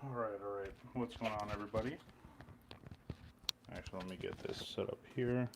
All right. What's going on, everybody? Actually, let me get this set up here.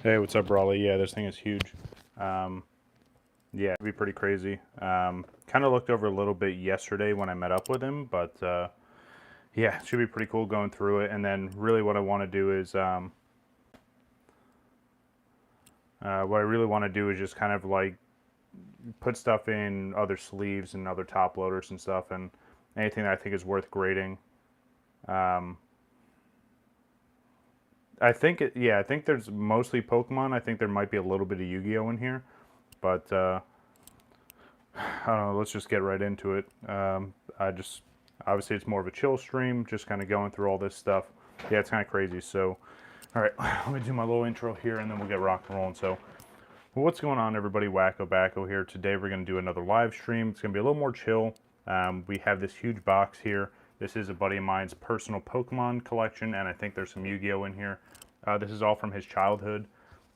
Hey, what's up, Raleigh? Yeah, this thing is huge. Yeah, it'd be pretty crazy. Kind of looked over a little bit yesterday when I met up with him, but yeah, it should be pretty cool going through it. And then really what I want to do is, just kind of like put stuff in other sleeves and other top loaders and stuff, and anything that I think is worth grading. I think I think there's mostly Pokemon. I think there might be a little bit of Yu-Gi-Oh in here, but I don't know. Let's just get right into it. Obviously it's more of a chill stream, just kind of going through all this stuff. Yeah, it's kind of crazy. So, all right, let me do my little intro here, and then we'll get rock and rolling. So, what's going on, everybody? WakoBako here. Today we're going to do another live stream. It's going to be a little more chill. We have this huge box here. This is a buddy of mine's personal Pokemon collection, and I think there's some Yu-Gi-Oh in here. This is all from his childhood,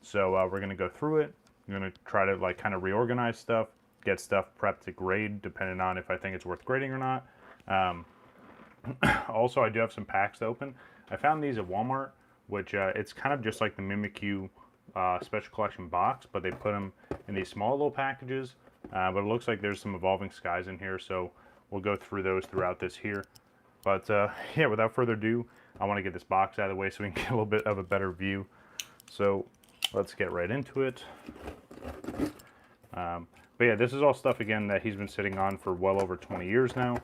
so we're going to go through it. I'm going to try to like kind of reorganize stuff, get stuff prepped to grade, depending on if I think it's worth grading or not. Also, I do have some packs to open. I found these at Walmart, which it's kind of just like the Mimikyu special collection box, but they put them in these small little packages. But it looks like there's some Evolving Skies in here, so we'll go through those throughout this here. But yeah, without further ado, I want to get this box out of the way so we can get a little bit of a better view. So let's get right into it. But yeah, this is all stuff, again, that he's been sitting on for well over 20 years now.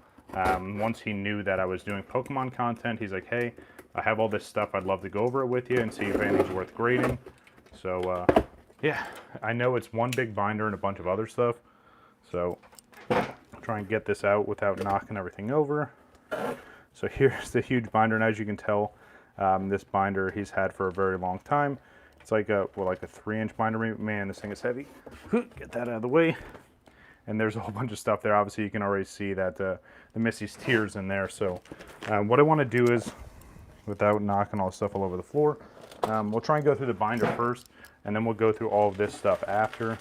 Once he knew that I was doing Pokemon content, he's like, hey, I have all this stuff. I'd love to go over it with you and see if anything's worth grading. So yeah, I know it's one big binder and a bunch of other stuff. So I'll try and get this out without knocking everything over. So here's the huge binder, and as you can tell, this binder he's had for a very long time. It's like a 3-inch binder. Man, this thing is heavy. Get that out of the way. And there's a whole bunch of stuff there. Obviously, you can already see that the Missy's tears in there. So what I want to do is, without knocking all the stuff all over the floor, we'll try and go through the binder first, and then we'll go through all of this stuff after.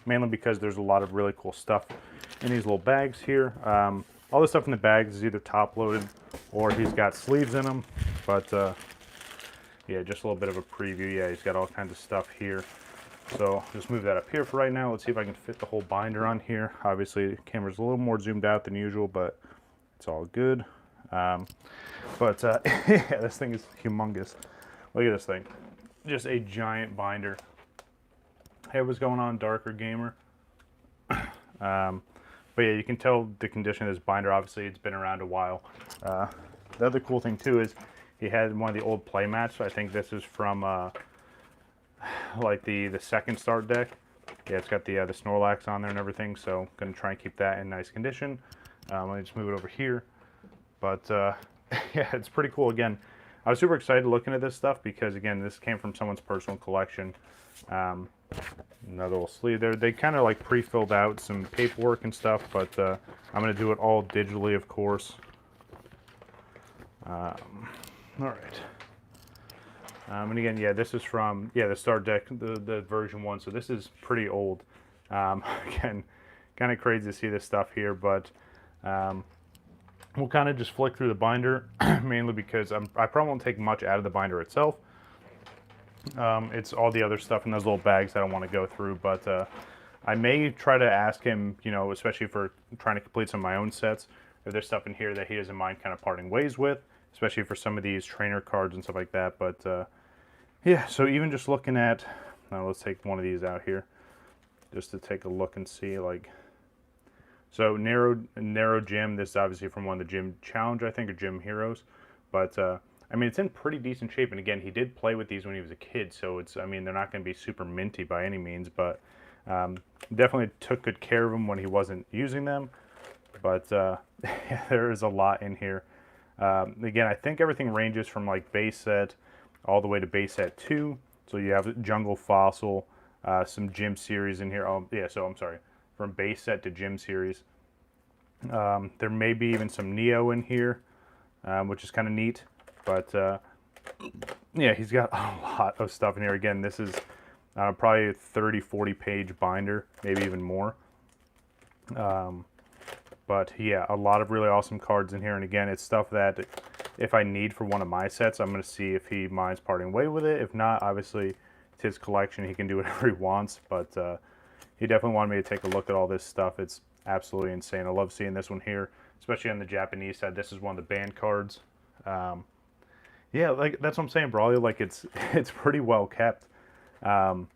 Mainly because there's a lot of really cool stuff in these little bags here. All the stuff in the bags is either top loaded or he's got sleeves in them. But yeah, just a little bit of a preview. Yeah, he's got all kinds of stuff here. So I'll just move that up here for right now. Let's see if I can fit the whole binder on here. Obviously, the camera's a little more zoomed out than usual, but it's all good. Yeah, this thing is humongous. Look at this thing. Just a giant binder. Hey, what's going on, Darker Gamer? But yeah, you can tell the condition of this binder. Obviously, it's been around a while. The other cool thing too is he had one of the old play mats. I think this is from like the second start deck. Yeah, it's got the Snorlax on there and everything. So I'm gonna try and keep that in nice condition. Let me just move it over here. But yeah, it's pretty cool. Again, I was super excited looking at this stuff because, again, this came from someone's personal collection. Another little sleeve there. They kind of like pre-filled out some paperwork and stuff, but I'm going to do it all digitally, of course. All right. And again, yeah, this is from, yeah, the Start Deck, the version 1, so this is pretty old. Again, kind of crazy to see this stuff here, but we'll kind of just flick through the binder, mainly because I probably won't take much out of the binder itself. It's all the other stuff in those little bags that I want to go through, but I may try to ask him, you know, especially for trying to complete some of my own sets, if there's stuff in here that he doesn't mind kind of parting ways with, especially for some of these trainer cards and stuff like that. But yeah, so even just looking at, now let's take one of these out here, just to take a look and see, like, so narrow gym. This is obviously from one of the Gym Challenge, I think, or Gym Heroes, but I mean, it's in pretty decent shape. And again, he did play with these when he was a kid, so it's, I mean, they're not going to be super minty by any means, but definitely took good care of them when he wasn't using them. But yeah, there is a lot in here. Again, I think everything ranges from like base set all the way to base set 2. So you have Jungle Fossil, some Gym series in here. Oh yeah, so I'm sorry, from base set to Gym series. There may be even some Neo in here, which is kind of neat. But yeah, he's got a lot of stuff in here. Again, this is probably a 30-40 page binder, maybe even more. But yeah, a lot of really awesome cards in here. And again, it's stuff that if I need for one of my sets, I'm going to see if he minds parting way with it. If not, obviously, it's his collection. He can do whatever he wants. But he definitely wanted me to take a look at all this stuff. It's absolutely insane. I love seeing this one here, especially on the Japanese side. This is one of the banned cards. Yeah, like that's what I'm saying, Brawley. Like it's pretty well kept. And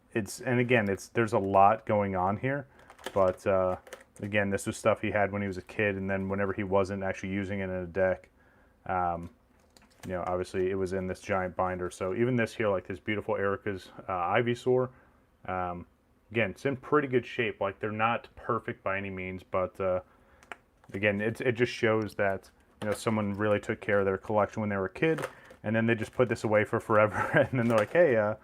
again, there's a lot going on here, but again, this was stuff he had when he was a kid, and then whenever he wasn't actually using it in a deck, you know, obviously it was in this giant binder. So even this here, like this beautiful Erica's Ivysaur, again, it's in pretty good shape. Like they're not perfect by any means, but again, it just shows that, you know, someone really took care of their collection when they were a kid, and then they just put this away for forever, and then they're like, hey,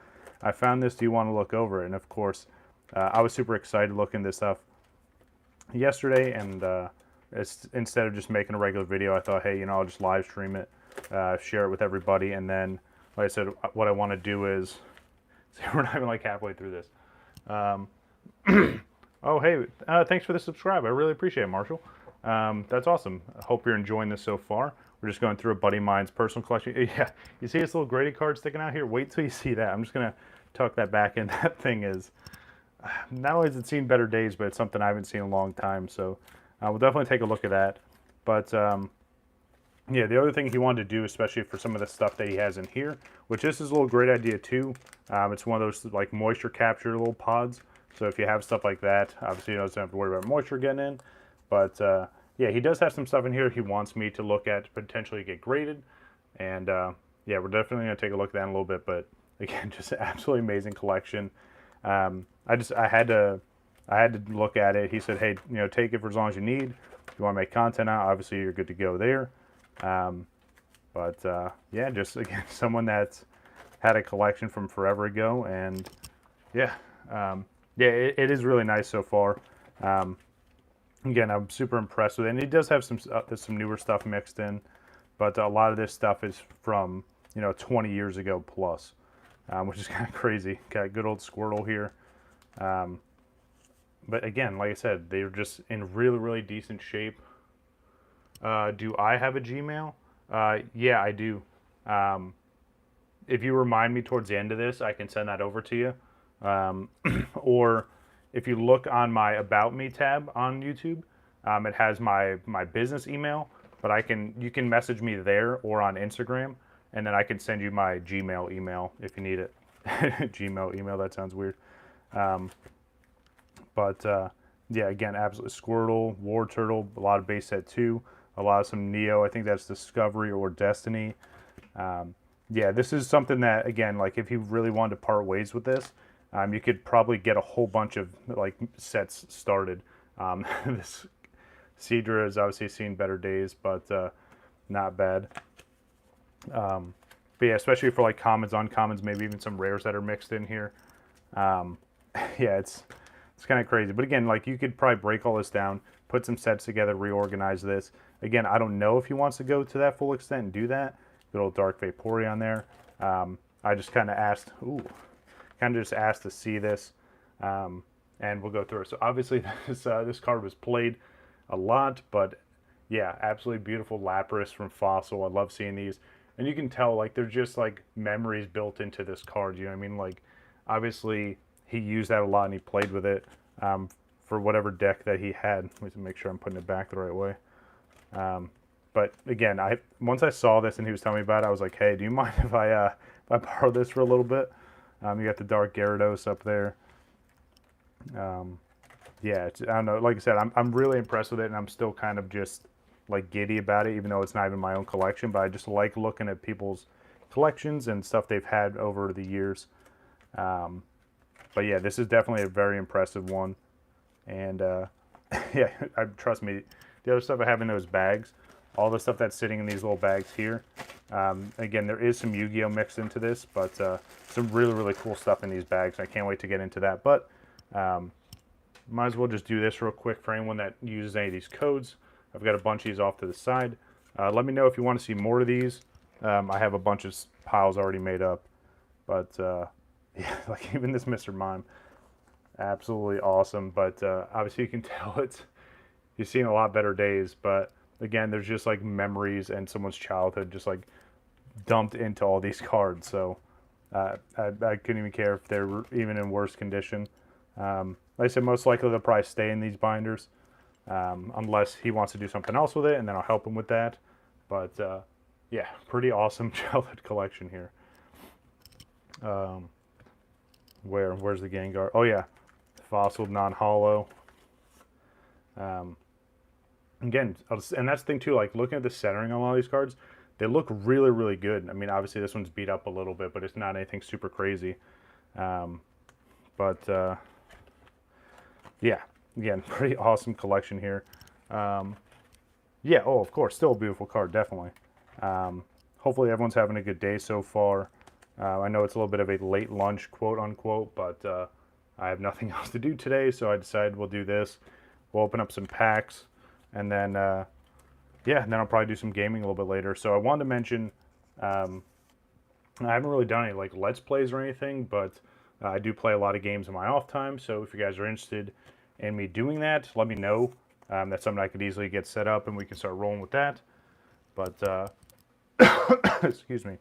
I found this, do you want to look over it? And of course, I was super excited looking this up yesterday, and instead of just making a regular video, I thought, hey, you know, I'll just live stream it, share it with everybody, and then, like I said, what I want to do is, see, we're not even like halfway through this. Oh, hey, thanks for the subscribe. I really appreciate it, Marshall. That's awesome. I hope you're enjoying this so far. We're just going through a buddy of mine's personal collection. Yeah, you see this little graded card sticking out here? Wait till you see that. I'm just going to tuck that back in. That thing is, not only has it seen better days, but it's something I haven't seen in a long time. So we'll definitely take a look at that. But yeah, the other thing he wanted to do, especially for some of the stuff that he has in here, which this is a little great idea too. It's one of those like moisture capture little pods. So if you have stuff like that, obviously you don't have to worry about moisture getting in. But yeah, he does have some stuff in here he wants me to look at to potentially get graded. And yeah, we're definitely going to take a look at that in a little bit. But again, just an absolutely amazing collection. I had to look at it. He said, hey, you know, take it for as long as you need. If you want to make content out, obviously you're good to go there. But yeah, just again, someone that's had a collection from forever ago. And yeah, yeah, it is really nice so far. Again, I'm super impressed with it. And he does have some newer stuff mixed in, but a lot of this stuff is from, you know, 20 years ago plus, which is kind of crazy. Got good old Squirtle here. But again, like I said, they're just in really, really decent shape. Do I have a Gmail? Yeah, I do. If you remind me towards the end of this, I can send that over to you. Or if you look on my About Me tab on YouTube, it has my business email, but you can message me there or on Instagram, and then I can send you my Gmail email if you need it. Gmail email, that sounds weird. But yeah, again, absolutely Squirtle, War Turtle, a lot of base set 2, a lot of some Neo, I think that's Discovery or Destiny. Yeah, this is something that, again, like if you really wanted to part ways with this, you could probably get a whole bunch of like sets started. This Seadra has obviously seen better days, but not bad. But yeah, especially for like commons, uncommons, maybe even some rares that are mixed in here. Yeah, it's kind of crazy. But again, like you could probably break all this down, put some sets together, reorganize this. Again, I don't know if he wants to go to that full extent and do that. Good old Dark Vaporeon there. I just kind of asked, just asked to see this, and we'll go through it. So obviously this card was played a lot, but yeah, absolutely beautiful Lapras from Fossil. I love seeing these, and you can tell like they're just like memories built into this card. You know what I mean? Like obviously he used that a lot and he played with it for whatever deck that he had. Let me make sure I'm putting it back the right way. But again, once I saw this and he was telling me about it, I was like, hey, do you mind if I borrow this for a little bit? You got the Dark Gyarados up there. Yeah, I don't know. Like I said, I'm really impressed with it, and I'm still kind of just like giddy about it, even though it's not even my own collection. But I just like looking at people's collections and stuff they've had over the years. But yeah, this is definitely a very impressive one. And yeah, trust me, the other stuff I have in those bags, all the stuff that's sitting in these little bags here. Again, there is some Yu-Gi-Oh mixed into this, but some really, really cool stuff in these bags. I can't wait to get into that. But might as well just do this real quick for anyone that uses any of these codes. I've got a bunch of these off to the side. Let me know if you want to see more of these. I have a bunch of piles already made up. But yeah, like even this Mr. Mime, absolutely awesome. But obviously you can tell you've seen a lot better days. But again, there's just like memories and someone's childhood just like dumped into all these cards. So I couldn't even care if they're even in worse condition. Like I said, most likely they'll probably stay in these binders, unless he wants to do something else with it, and then I'll help him with that. But yeah, pretty awesome childhood collection here. Where's the Gengar? Oh yeah, Fossil non-hollow. Again, and that's the thing too, like looking at the centering on all these cards, they look really, really good. I mean, obviously this one's beat up a little bit, but it's not anything super crazy. Yeah, again, pretty awesome collection here. Yeah, oh, of course, still a beautiful card, definitely. Hopefully everyone's having a good day so far. I know it's a little bit of a late lunch, quote unquote, but I have nothing else to do today, so I decided we'll do this. We'll open up some packs, and then, yeah, and then I'll probably do some gaming a little bit later. So I wanted to mention, I haven't really done any like Let's Plays or anything, but I do play a lot of games in my off time, so if you guys are interested in me doing that, let me know. That's something I could easily get set up, and we can start rolling with that. But, excuse me.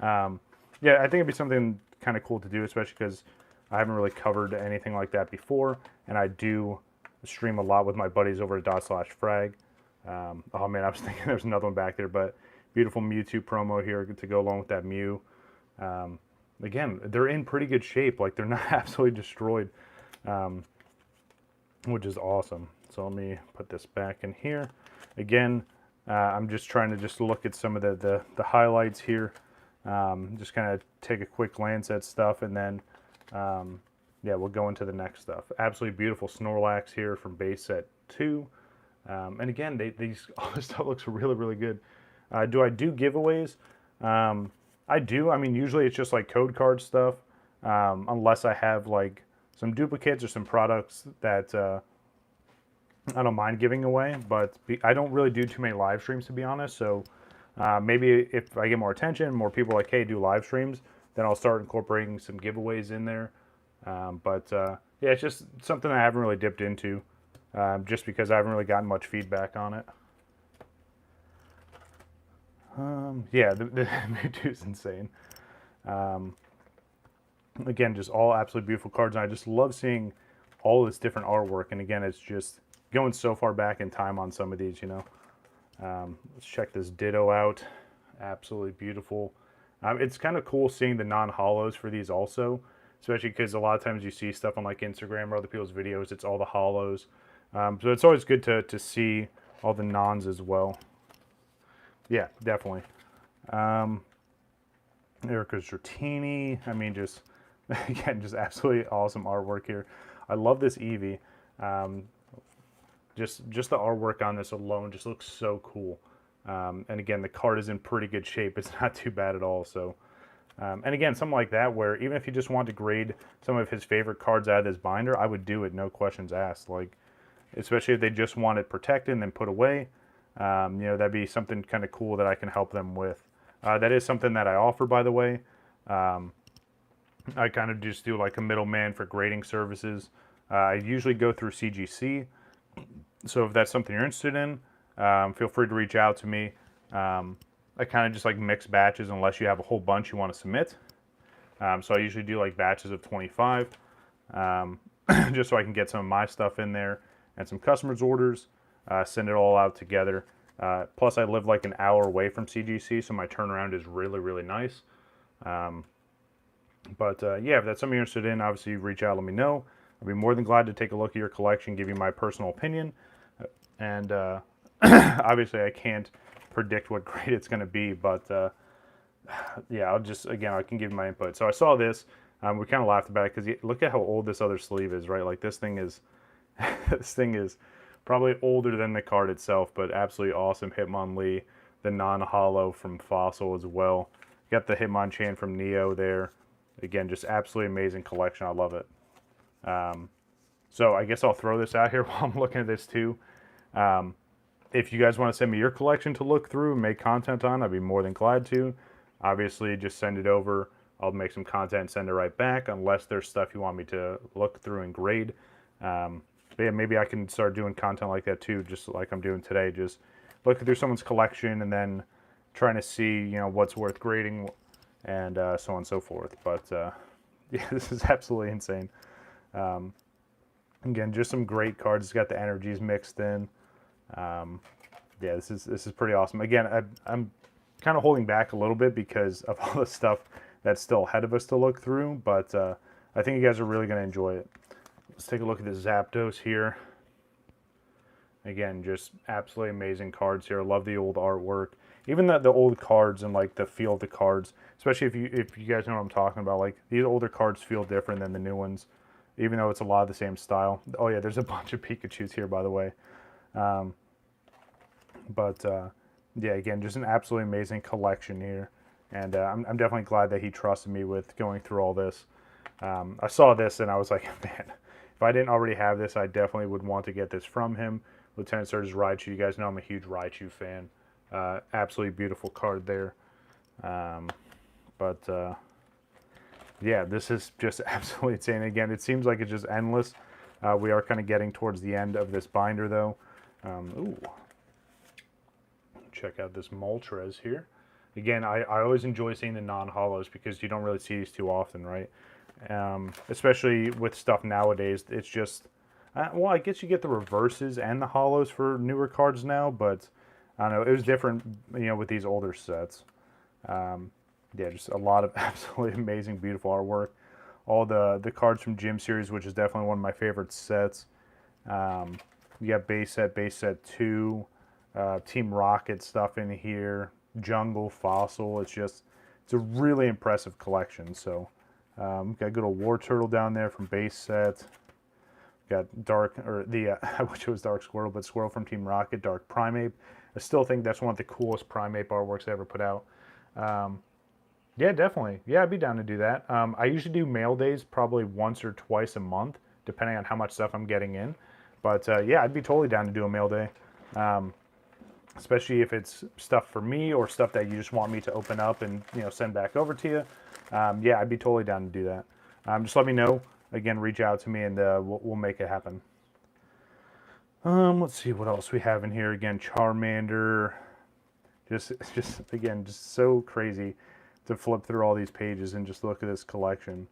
Yeah, I think it'd be something kind of cool to do, especially because I haven't really covered anything like that before, and I do stream a lot with my buddies over at /frag. Oh man, I was thinking there's another one back there, but beautiful Mewtwo promo here to go along with that Mew. Again, they're in pretty good shape. Like, they're not absolutely destroyed, which is awesome. So let me put this back in here. Again, I'm just trying to just look at some of the highlights here. Just kind of take a quick glance at stuff, and then, yeah, we'll go into the next stuff. Absolutely beautiful Snorlax here from base set 2. And again, all this stuff looks really, really good. Do I do giveaways? I do. I mean, usually it's just like code card stuff, unless I have like some duplicates or some products that I don't mind giving away. But I don't really do too many live streams, to be honest. So maybe if I get more attention, more people are like, hey, do live streams, then I'll start incorporating some giveaways in there. Yeah, it's just something I haven't really dipped into, just because I haven't really gotten much feedback on it. Yeah, the Mewtwo's insane. Again, just all absolutely beautiful cards, and I just love seeing all this different artwork. And again, it's just going so far back in time on some of these, you know. Let's check this Ditto out. Absolutely beautiful. It's kind of cool seeing the non-hollows for these also, especially because a lot of times you see stuff on like Instagram or other people's videos, it's all the hollows. So it's always good to see all the nons as well. Yeah, definitely. Erica's Dratini. I mean, just, again, just absolutely awesome artwork here. I love this Eevee. Just the artwork on this alone just looks so cool. And again, the card is in pretty good shape. It's not too bad at all. So, and again, something like that where even if you just want to grade some of his favorite cards out of this binder, I would do it, no questions asked. Like, especially if they just want it protected and then put away. You know, that'd be something kind of cool that I can help them with. That is something that I offer, by the way. Um, I kind of just do like a middleman for grading services. I usually go through CGC. So if that's something you're interested in, feel free to reach out to me. I kind of just like mix batches unless you have a whole bunch you want to submit. So I usually do like batches of 25, just so I can get some of my stuff in there and some customers' orders, send it all out together. Plus, I live like an hour away from CGC, so my turnaround is really, really nice. Yeah, if that's something you're interested in, obviously reach out, let me know. I'd be more than glad to take a look at your collection, give you my personal opinion. And obviously, I can't predict what grade it's going to be, but yeah, I can give you my input. So I saw this. We kind of laughed about it because look at how old this other sleeve is, right? Like this thing is, this thing is probably older than the card itself, but absolutely awesome. Hitmonlee, the non-hollow from Fossil as well. Got the Hitmonchan from Neo there. Again, just absolutely amazing collection. I love it. So I guess I'll throw this out here while I'm looking at this too. If you guys want to send me your collection to look through and make content on, I'd be more than glad to. Obviously, just send it over. I'll make some content and send it right back, unless there's stuff you want me to look through and grade. But yeah, maybe I can start doing content like that too, just like I'm doing today. Just looking through someone's collection and then trying to see, what's worth grading and so on and so forth. But yeah, this is absolutely insane. Again, just some great cards. It's got the energies mixed in. Yeah, this is pretty awesome. Again, I'm kind of holding back a little bit because of all the stuff that's still ahead of us to look through, but I think you guys are really going to enjoy it. Let's take a look at the Zapdos here. Again, just absolutely amazing cards here. I love the old artwork. Even the old cards and like the feel of the cards, especially if you guys know what I'm talking about, like these older cards feel different than the new ones, even though it's a lot of the same style. Oh yeah, there's a bunch of Pikachus here, by the way. Yeah, again, just an absolutely amazing collection here. And I'm definitely glad that he trusted me with going through all this. I saw this and I was like, man, if I didn't already have this, I definitely would want to get this from him. Lieutenant Surge's Raichu. You guys know I'm a huge Raichu fan. Absolutely beautiful card there. Yeah, this is just absolutely insane. Again, it seems like it's just endless. We are kind of getting towards the end of this binder, though. Ooh. Check out this Moltres here. Again, I always enjoy seeing the non-hollows because you don't really see these too often, right? Especially with stuff nowadays. It's just, well, I guess you get the reverses and the hollows for newer cards now, but I don't know, it was different, with these older sets. Yeah, just a lot of absolutely amazing, beautiful artwork. All the cards from Gym Series, which is definitely one of my favorite sets. You got base set 2, Team Rocket stuff in here, Jungle, Fossil. It's a really impressive collection. So, got a good old War Turtle down there from base set. Got I wish it was Dark Squirrel, but Squirrel from Team Rocket, Dark Primeape. I still think that's one of the coolest Primeape artworks I ever put out. Yeah, definitely. Yeah, I'd be down to do that. I usually do mail days probably once or twice a month, depending on how much stuff I'm getting in. But yeah, I'd be totally down to do a mail day. Especially if it's stuff for me or stuff that you just want me to open up and send back over to you. Yeah, I'd be totally down to do that. Just let me know. Again, reach out to me and we'll make it happen. Let's see what else we have in here. Again, Charmander. Just again, just so crazy to flip through all these pages and just look at this collection.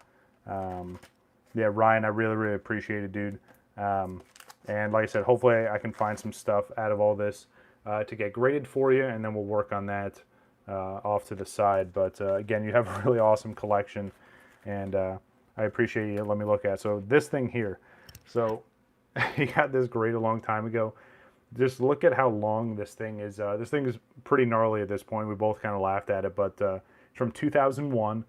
Yeah, Ryan, I really, really appreciate it, dude. And like I said, hopefully I can find some stuff out of all this to get graded for you, and then we'll work on that off to the side. But again, you have a really awesome collection, and I appreciate you letting me look at it. So this thing here, so he got this graded a long time ago. Just look at how long this thing is. This thing is pretty gnarly at this point. We both kind of laughed at it, but it's from 2001.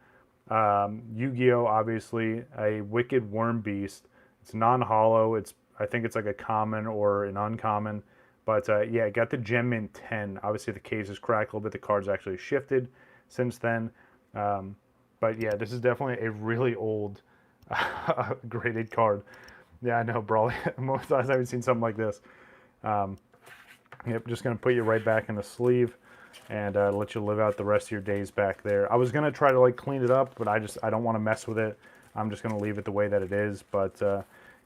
Yu-Gi-Oh! Obviously, a Wicked Worm Beast. It's non-hollow. I think it's like a common or an uncommon. But yeah, it got the Gem Mint 10. Obviously, the case is cracked a little bit. The card's actually shifted since then. But yeah, this is definitely a really old graded card. Yeah, I know, bro. Most times I haven't seen something like this. Yep, just going to put you right back in the sleeve. and let you live out the rest of your days back there. I was gonna try to like clean it up, but I don't want to mess with it. I'm just gonna leave it the way that it is. But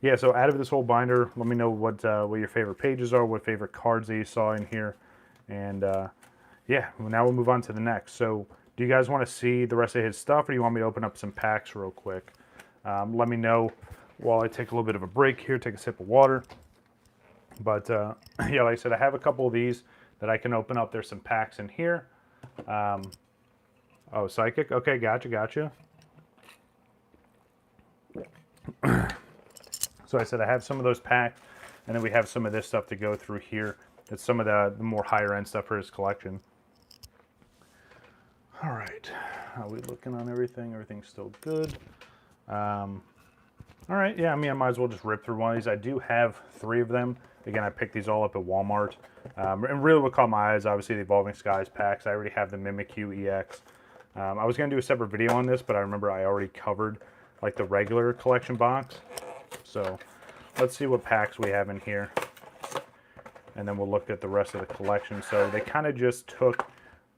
yeah, so out of this whole binder, let me know what your favorite pages are, what favorite cards that you saw in here, and yeah, now we'll move on to the next. So do you guys want to see the rest of his stuff, or do you want me to open up some packs real quick? Let me know while I take a little bit of a break here, take a sip of water. But yeah, like I said, I have a couple of these that I can open up. There's some packs in here. Oh, Psychic. Okay, gotcha. So I said I have some of those packed, and then we have some of this stuff to go through here. It's some of the more higher end stuff for his collection. All right, how are we looking on everything? Everything's still good. All right, yeah, I mean, I might as well just rip through one of these. I do have 3 of them. Again, I picked these all up at Walmart. And really what caught my eyes, obviously, the Evolving Skies packs. I already have the Mimikyu EX. I was going to do a separate video on this, but I remember I already covered like the regular collection box. So let's see what packs we have in here. And then we'll look at the rest of the collection. So they kind of just took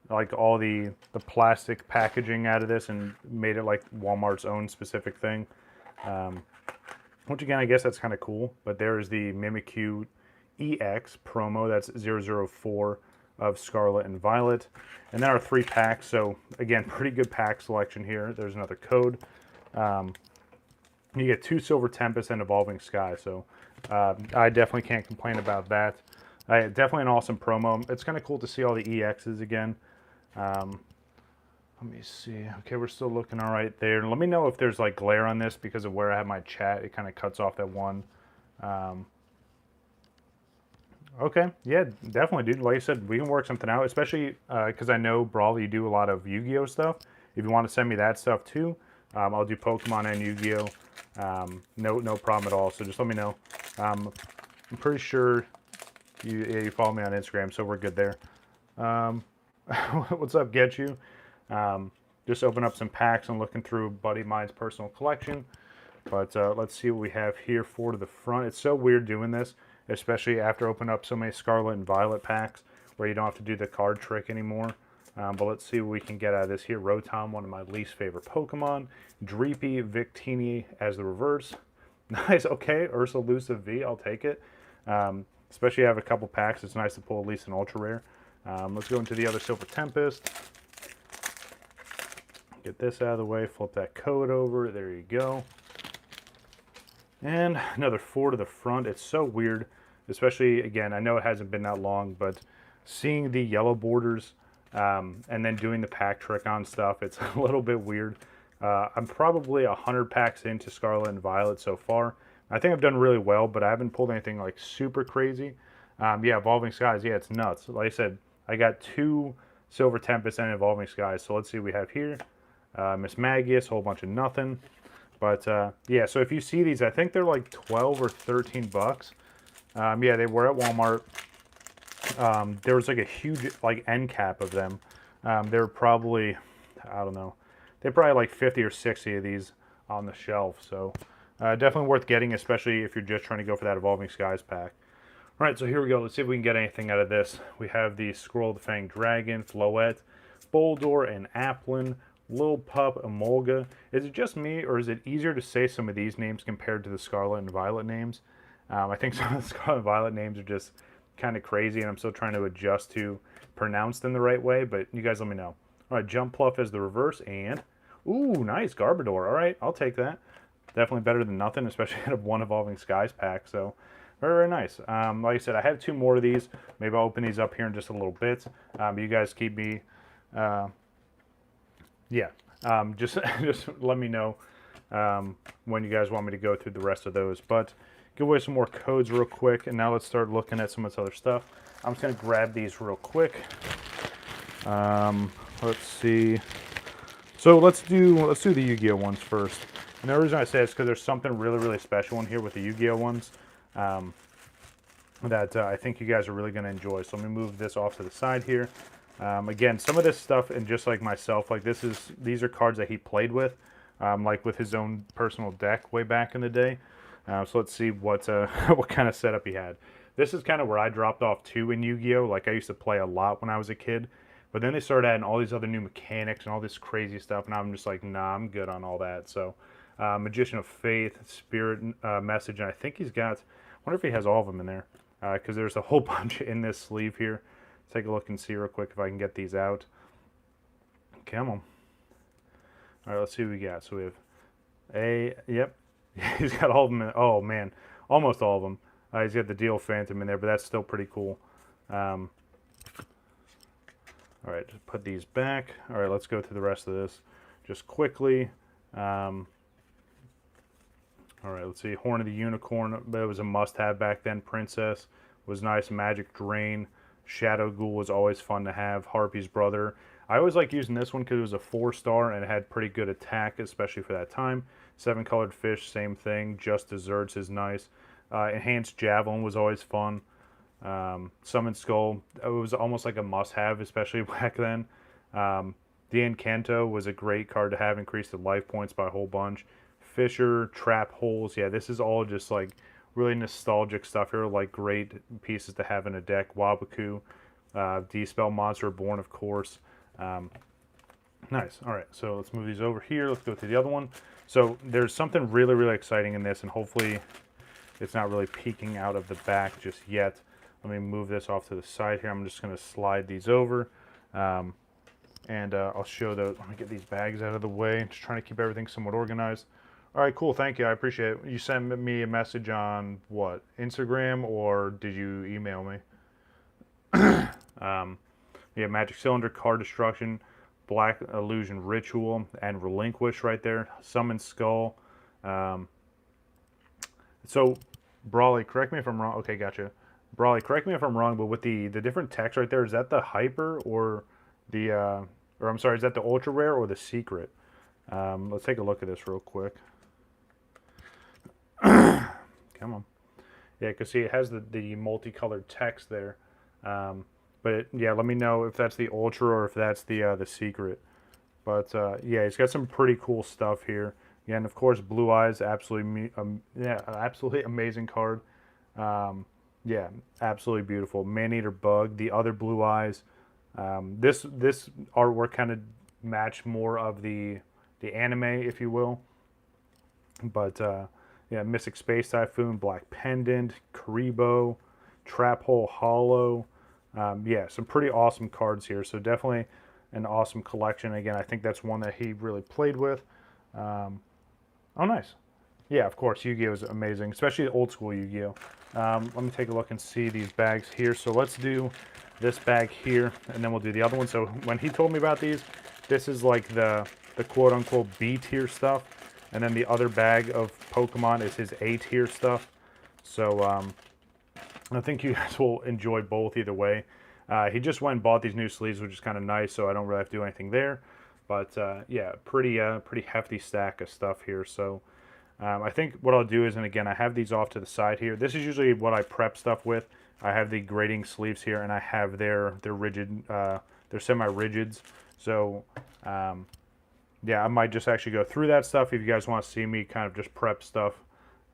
like all the plastic packaging out of this and made it like Walmart's own specific thing. Which again, I guess that's kind of cool. But there's the Mimikyu EX promo, that's 004 of Scarlet and Violet. And then our 3 packs, so again, pretty good pack selection here. There's another code. You get 2 Silver Tempest and Evolving Sky, so I definitely can't complain about that. Definitely an awesome promo. It's kind of cool to see all the EXs again. Let me see. Okay, we're still looking all right there. Let me know if there's like glare on this because of where I have my chat. It kind of cuts off that one. Okay, yeah, definitely, dude. Like I said, we can work something out, especially because I know, Brawley, you do a lot of Yu-Gi-Oh stuff. If you want to send me that stuff too, I'll do Pokemon and Yu-Gi-Oh. No problem at all. So just let me know. I'm pretty sure you follow me on Instagram, so we're good there. What's up, Get You? Just open up some packs and looking through Buddy Mine's personal collection. But let's see what we have here for to the front. It's so weird doing this, especially after opening up so many Scarlet and Violet packs where you don't have to do the card trick anymore. But let's see what we can get out of this here. Rotom, one of my least favorite Pokemon. Dreepy, Victini as the reverse. Nice, okay. Ursalusa V, I'll take it. Especially if I have a couple packs, it's nice to pull at least an ultra rare. Let's go into the other Silver Tempest. Get this out of the way, flip that code over, there you go. And another 4 to the front. It's so weird, especially, again, I know it hasn't been that long, but seeing the yellow borders and then doing the pack trick on stuff, it's a little bit weird. I'm probably 100 packs into Scarlet and Violet so far. I think I've done really well, but I haven't pulled anything like super crazy. Yeah, Evolving Skies, yeah, it's nuts. Like I said, I got 2 Silver Tempest and Evolving Skies, so let's see what we have here. Miss Magius, whole bunch of nothing. But yeah, so if you see these, I think they're like 12 or 13 bucks. Yeah, they were at Walmart. There was like a huge like end cap of them. They were probably, I don't know, they probably like 50 or 60 of these on the shelf. So definitely worth getting, especially if you're just trying to go for that Evolving Skies pack. All right, so here we go. Let's see if we can get anything out of this. We have the Scroll of the Fanged Dragon, Floette, Boldor, and Applin. Lil Pup, Emolga. Is it just me, or is it easier to say some of these names compared to the Scarlet and Violet names? I think some of the Scarlet and Violet names are just kind of crazy, and I'm still trying to adjust to pronounce them the right way, but you guys let me know. All right, Jumpluff is the reverse, and ooh, nice, Garbodor. All right, I'll take that. Definitely better than nothing, especially out of one Evolving Skies pack, so very, very nice. Like I said, I have 2 more of these. Maybe I'll open these up here in just a little bit. You guys keep me... yeah, just let me know when you guys want me to go through the rest of those. But give away some more codes real quick, and now let's start looking at some of this other stuff. I'm just gonna grab these real quick. Let's see. So let's do the Yu-Gi-Oh ones first. And the reason I say it's because there's something really, really special in here with the Yu-Gi-Oh ones that I think you guys are really gonna enjoy. So let me move this off to the side here. Again, some of this stuff, and just like myself, like these are cards that he played with, like with his own personal deck way back in the day. So let's see what what kind of setup he had. This is kind of where I dropped off too in Yu-Gi-Oh! Like I used to play a lot when I was a kid, But then they started adding all these other new mechanics and all this crazy stuff, and I'm just like, nah, I'm good on all that. So, Magician of Faith, Spirit Message, and I think he's got, I wonder if he has all of them in there, because there's a whole bunch in this sleeve here. Let's take a look and see real quick if I can get these out. Come on. All right, let's see what we got. So we have yep, he's got all of them. Oh man, almost all of them. He's got the Deal Phantom in there, but that's still pretty cool. All right, just put these back. All right, let's go through the rest of this just quickly. All right, let's see. Horn of the Unicorn, that was a must-have back then. Princess was nice. Magic Drain. Shadow Ghoul was always fun to have. Harpy's Brother. I always like using this one because it was a 4-star and it had pretty good attack, especially for that time. 7-colored Fish, same thing. Just Desserts is nice. Enhanced Javelin was always fun. Summon Skull, it was almost like a must-have, especially back then. The Encanto was a great card to have, increased the life points by a whole bunch. Fisher, Trap Holes, yeah, this is all just like really nostalgic stuff here, like great pieces to have in a deck. WakoBako, D-Spell Monster Born, of course. Nice. All right, so let's move these over here. Let's go to the other one. So there's something really, really exciting in this, and hopefully it's not really peeking out of the back just yet. Let me move this off to the side here. I'm just going to slide these over, and I'll show those. Let me get these bags out of the way. Just trying to keep everything somewhat organized. All right, cool. Thank you. I appreciate it. You sent me a message on what, Instagram, or did you email me? Yeah, Magic Cylinder, Card Destruction, Black Illusion Ritual, and Relinquish right there. Summon Skull. So, Brawley, correct me if I'm wrong. Okay, gotcha. Brawley, correct me if I'm wrong, but with the different text right there, is that the Hyper or the, or I'm sorry, is that the Ultra Rare or the Secret? Let's take a look at this real quick. Come on. Yeah, because see, it has the multicolored text there. But yeah, let me know if that's the Ultra or if that's the Secret. But yeah, he's got some pretty cool stuff here. Yeah, and of course, Blue Eyes, absolutely, yeah, absolutely amazing card. Yeah, absolutely beautiful. Maneater Bug, the other Blue Eyes. This artwork kind of matched more of the anime, if you will. But yeah, Mystic Space Typhoon, Black Pendant, Karibo, Trap Hole Hollow. Yeah, some pretty awesome cards here. So definitely an awesome collection. Again, I think that's one that he really played with. Oh, nice. Yeah, of course, Yu-Gi-Oh! Is amazing, especially the old school Yu-Gi-Oh! Let me take a look and see these bags here. So let's do this bag here, and then we'll do the other one. So when he told me about these, this is like the quote-unquote B tier stuff, and then the other bag of Pokemon is his A tier stuff. So I think you guys will enjoy both either way. He just went and bought these new sleeves, which is kind of nice, so I don't really have to do anything there. But yeah, pretty hefty stack of stuff here. So I think what I'll do is, and again, I have these off to the side here. This is usually what I prep stuff with. I have the grading sleeves here, and I have their rigid, their semi-rigids. So yeah, I might just actually go through that stuff if you guys want to see me kind of just prep stuff.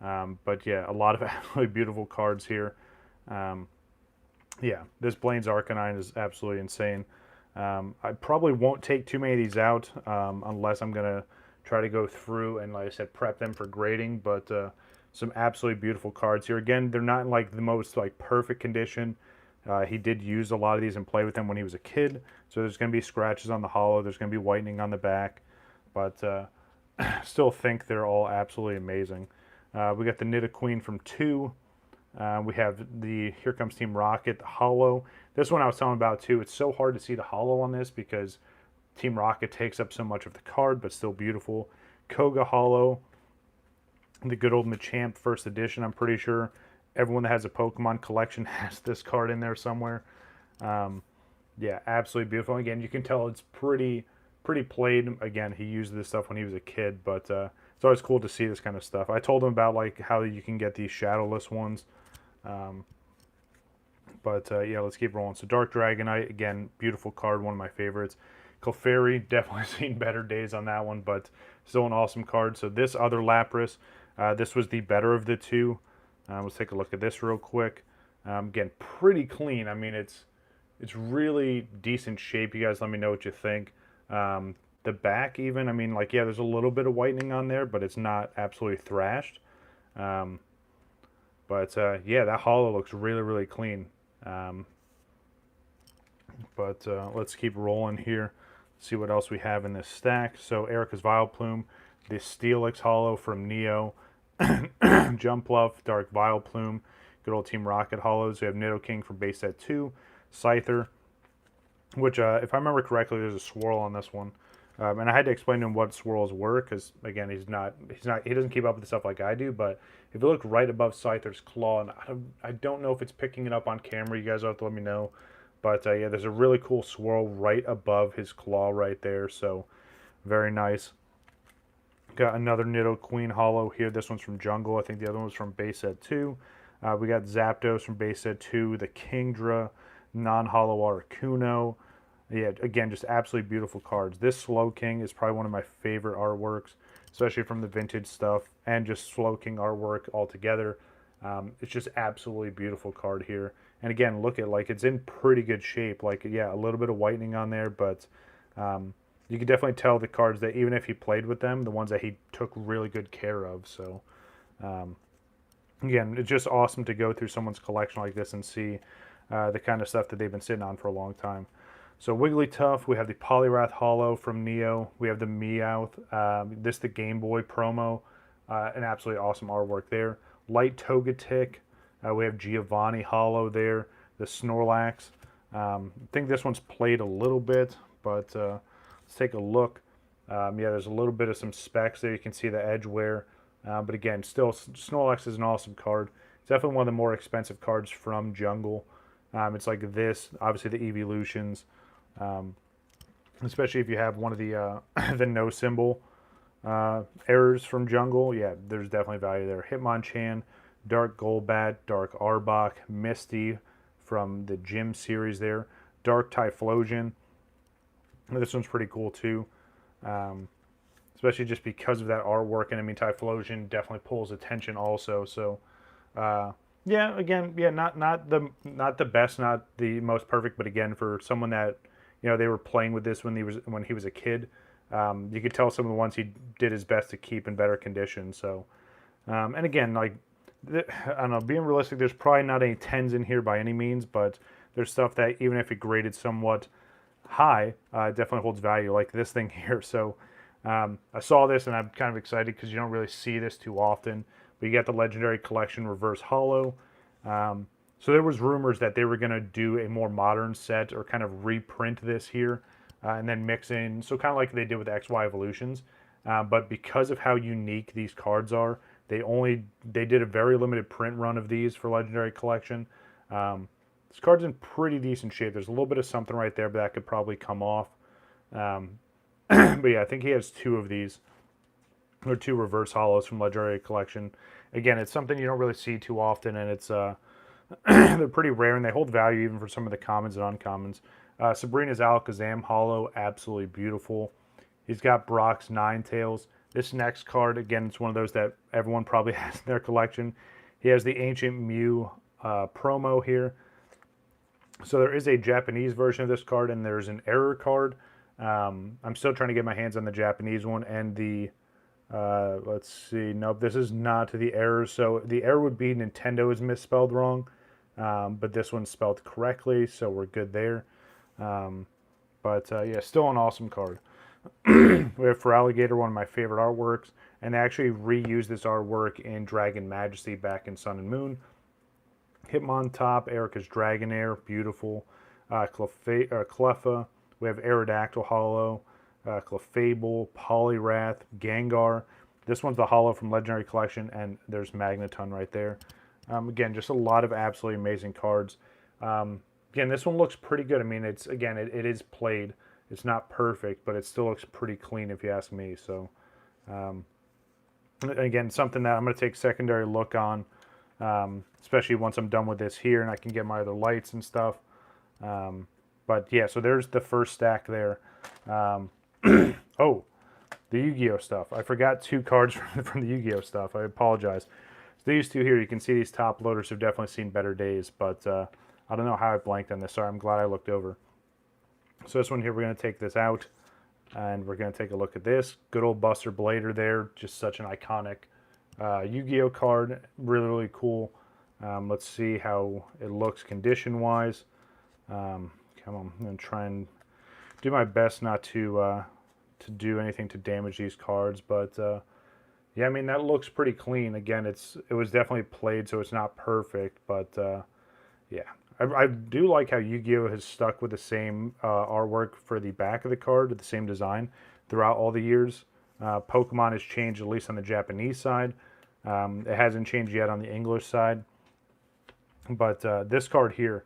But yeah, a lot of absolutely beautiful cards here. Yeah, this Blaine's Arcanine is absolutely insane. I probably won't take too many of these out unless I'm going to try to go through and, like I said, prep them for grading. But some absolutely beautiful cards here. Again, they're not in like the most like perfect condition. He did use a lot of these and play with them when he was a kid. So there's going to be scratches on the hollow. There's going to be whitening on the back. But still think they're all absolutely amazing. We got the Nidoqueen from 2. We have the Here Comes Team Rocket, the hollow. This one I was telling about too. It's so hard to see the hollow on this because Team Rocket takes up so much of the card, but still beautiful. Koga hollow, the good old Machamp first edition. I'm pretty sure everyone that has a Pokemon collection has this card in there somewhere. Yeah, absolutely beautiful. Again, you can tell it's pretty played. Again, he used this stuff when he was a kid, but it's always cool to see this kind of stuff. I told him about like how you can get these shadowless ones. But yeah, let's keep rolling. So Dark Dragonite, again, beautiful card, one of my favorites. Clefairy, definitely seen better days on that one, but still an awesome card. So this other Lapras, this was the better of the two. Let's take a look at this real quick. Again, pretty clean. I mean, it's It's really decent shape. You guys let me know what you think. The back even, I mean, like, yeah, there's a little bit of whitening on there, but it's not absolutely thrashed. Um, yeah, that hollow looks really, really clean. Um, let's keep rolling here. See what else we have in this stack. So Erica's Vileplume, the Steelix Hollow from Neo, Jumpluff, Dark Vileplume, good old Team Rocket Hollows. We have Nidoking from base set 2, Scyther, which if I remember correctly, there's a swirl on this one. And I had to explain to him what swirls were because again, he doesn't keep up with the stuff like I do. But if you look right above Scyther's claw, and I don't know if it's picking it up on camera, you guys will have to let me know. But yeah, there's a really cool swirl right above his claw right there. So very nice. Got another Nidoqueen Hollow here. This one's from Jungle. I think the other one was from base set 2. We got Zapdos from base set 2. The Kingdra, non-hollow Articuno. Yeah, again, just absolutely beautiful cards. This Slowking is probably one of my favorite artworks, especially from the vintage stuff and just Slowking artwork altogether. It's just absolutely beautiful card here. And again, look at, like, it's in pretty good shape. Like, yeah, a little bit of whitening on there, but you can definitely tell the cards that even if he played with them, the ones that he took really good care of. So, again, it's just awesome to go through someone's collection like this and see the kind of stuff that they've been sitting on for a long time. So Wigglytuff, we have the Poliwrath Hollow from Neo. We have the Meowth. This the Game Boy promo. An absolutely awesome artwork there. Light Togetic. We have Giovanni Hollow there. The Snorlax. I think this one's played a little bit, but let's take a look. Yeah, there's a little bit of some specs there. You can see the edge wear. But again, still, Snorlax is an awesome card. It's definitely one of the more expensive cards from Jungle. It's like this, obviously the Evolutions. Especially if you have one of the the no symbol errors from Jungle, yeah, there's definitely value there. Hitmonchan, Dark Golbat, Dark Arbok, Misty from the Gym series there, Dark Typhlosion. This one's pretty cool too, especially just because of that artwork. And I mean, Typhlosion definitely pulls attention also. So, yeah, again, yeah, not the best, not the most perfect, but again, for someone that, you know, they were playing with this when he was a kid. You could tell some of the ones he did his best to keep in better condition. So, and again, like, I don't know, being realistic, there's probably not any 10s in here by any means, but there's stuff that even if it graded somewhat high, it definitely holds value, like this thing here. So, I saw this and I'm kind of excited because you don't really see this too often. But you got the Legendary Collection Reverse Hollow. So there was rumors that they were going to do a more modern set or kind of reprint this here and then mix in, so kind of like they did with XY Evolutions. But because of how unique these cards are, they did a very limited print run of these for Legendary Collection. This card's in pretty decent shape. There's a little bit of something right there, but that could probably come off. But yeah, I think he has 2 of these, or 2 reverse hollows from Legendary Collection. Again, it's something you don't really see too often, and it's they're pretty rare, and they hold value even for some of the commons and uncommons. Sabrina's Alakazam Hollow, absolutely beautiful. He's got Brock's Ninetales. This next card, again, it's one of those that everyone probably has in their collection. He has the Ancient Mew promo here. So there is a Japanese version of this card, and there's an error card. I'm still trying to get my hands on the Japanese one, and the let's see. Nope, this is not the error. So the error would be Nintendo is misspelled wrong, but this one's spelled correctly, so we're good there. Yeah, still an awesome card. We have For Alligator, one of my favorite artworks, and they actually reused this artwork in Dragon Majesty back in Sun and Moon. Hitmontop, Erica's Dragonair, beautiful. Cleffa, we have Aerodactyl Hollow. Clefable, Poliwrath, Gengar. This one's the hollow from Legendary Collection, and there's Magneton right there. Again, just a lot of absolutely amazing cards. Again, this one looks pretty good. I mean, it is played. It's not perfect, but it still looks pretty clean if you ask me. So, again, something that I'm going to take a secondary look on, especially once I'm done with this here and I can get my other lights and stuff. But yeah, so there's the first stack there. Oh, the Yu-Gi-Oh stuff. I forgot 2 cards from the Yu-Gi-Oh stuff. I apologize. So these 2 here, you can see these top loaders have definitely seen better days, but I don't know how I blanked on this. Sorry, I'm glad I looked over. So this one here, we're going to take this out, and we're going to take a look at this. Good old Buster Blader there. Just such an iconic Yu-Gi-Oh card. Really, really cool. Let's see how it looks condition-wise. Come on, I'm going to try and do my best not to do anything to damage these cards, but yeah, I mean, that looks pretty clean. Again, it was definitely played, so it's not perfect, but yeah. I do like how Yu-Gi-Oh has stuck with the same artwork for the back of the card, the same design throughout all the years. Pokemon has changed, at least on the Japanese side. It hasn't changed yet on the English side. But this card here,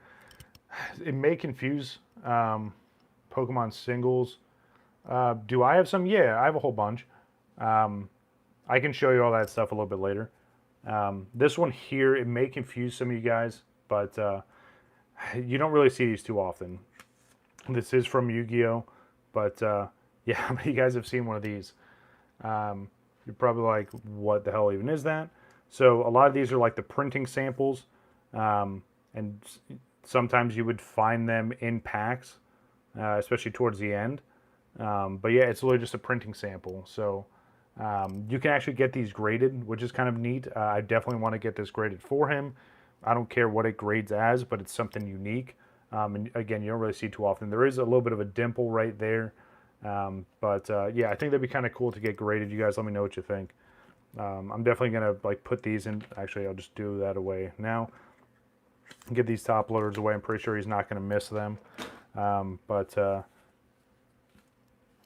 it may confuse Pokemon singles. Do I have some? Yeah, I have a whole bunch. I can show you all that stuff a little bit later. This one here, it may confuse some of you guys, but you don't really see these too often. This is from Yu-Gi-Oh, but yeah, how many of you guys have seen one of these? You're probably like, what the hell even is that? So a lot of these are like the printing samples, and sometimes you would find them in packs, especially towards the end. But yeah, it's literally just a printing sample. So you can actually get these graded, which is kind of neat. I definitely want to get this graded for him. I don't care what it grades as, but it's something unique. And again, you don't really see too often. There is a little bit of a dimple right there. But yeah, I think that'd be kind of cool to get graded. You guys let me know what you think. I'm definitely going to like put these in. Actually, I'll just do that away now. Get these top loaders away. I'm pretty sure he's not going to miss them.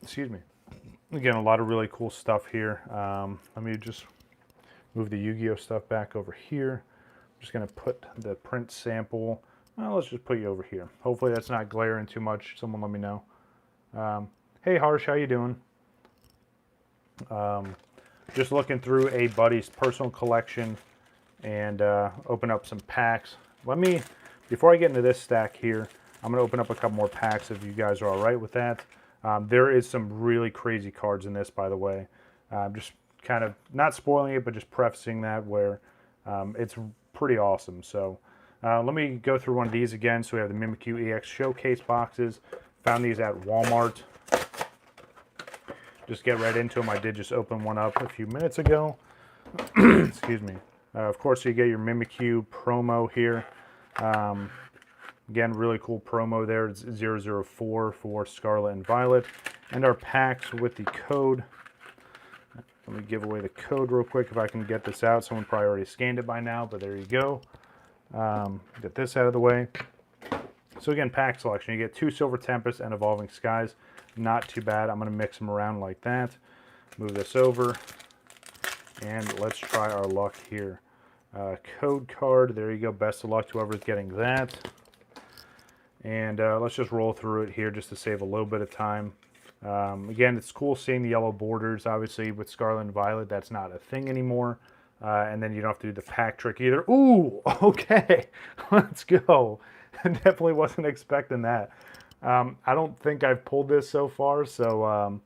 Excuse me. Again, a lot of really cool stuff here. Let me just move the Yu-Gi-Oh stuff back over here. I'm just going to put the print sample. Well, let's just put you over here. Hopefully that's not glaring too much. Someone let me know. Hey, Harsh, how you doing? Just looking through a buddy's personal collection and open up some packs. Before I get into this stack here, I'm going to open up a couple more packs if you guys are all right with that. There is some really crazy cards in this, by the way. Just kind of not spoiling it, but just prefacing that where it's pretty awesome. So let me go through one of these again. So we have the Mimikyu EX Showcase boxes. Found these at Walmart. Just get right into them. I did just open one up a few minutes ago. Excuse me. Of course, you get your Mimikyu promo here. Again, really cool promo there. It's 004 for Scarlet and Violet. And our packs with the code. Let me give away the code real quick if I can get this out. Someone probably already scanned it by now, but there you go. Get this out of the way. So again, pack selection. You get 2 Silver Tempest and Evolving Skies. Not too bad. I'm going to mix them around like that. Move this over. And let's try our luck here. Code card. There you go. Best of luck to whoever's getting that. And let's just roll through it here just to save a little bit of time. Again, it's cool seeing the yellow borders. Obviously, with Scarlet and Violet, that's not a thing anymore. And then you don't have to do the pack trick either. Ooh, okay. Let's go. I definitely wasn't expecting that. I don't think I've pulled this so far, so